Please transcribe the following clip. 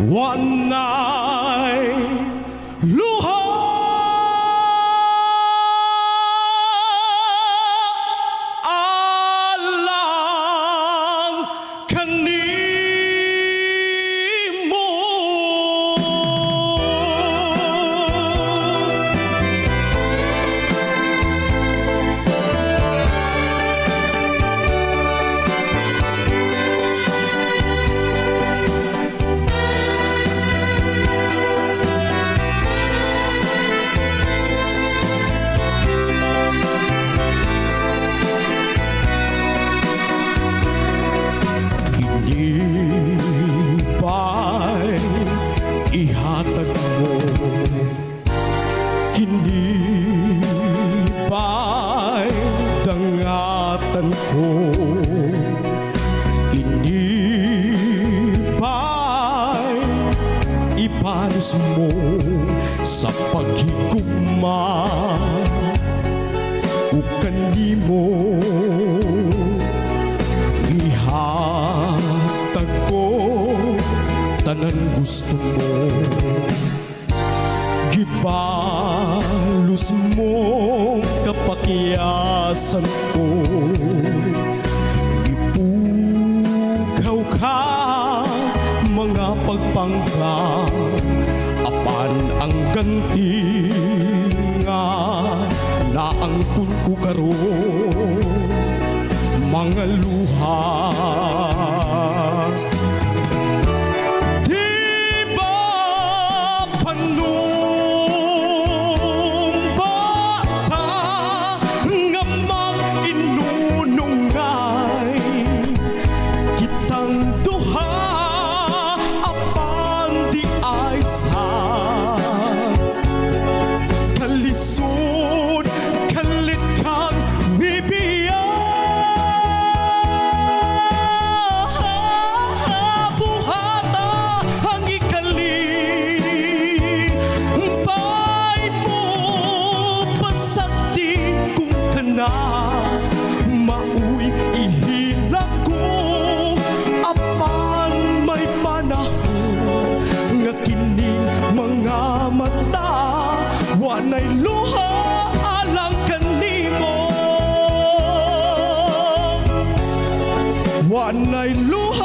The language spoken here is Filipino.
Wanay luha alang kanimo. Kinibay ihatag mo, kinibay dangatan ko, kinibay ipanos mo sa paghigugma ug kanimo ihatag ko tanan gusto mo. Gibalos mo kapakyasan ko, gipugaw ka mga pagpangka, apan ang ganti nga naangkon ko karon mga luha. Di ba panumbata nga mag-inunungay kitang duha apan di ay sa kalisod kalit kang bibiya. Mauy ihila ko apan may panahon nga kining mga mata wanay luha alang kanimo, wanay luha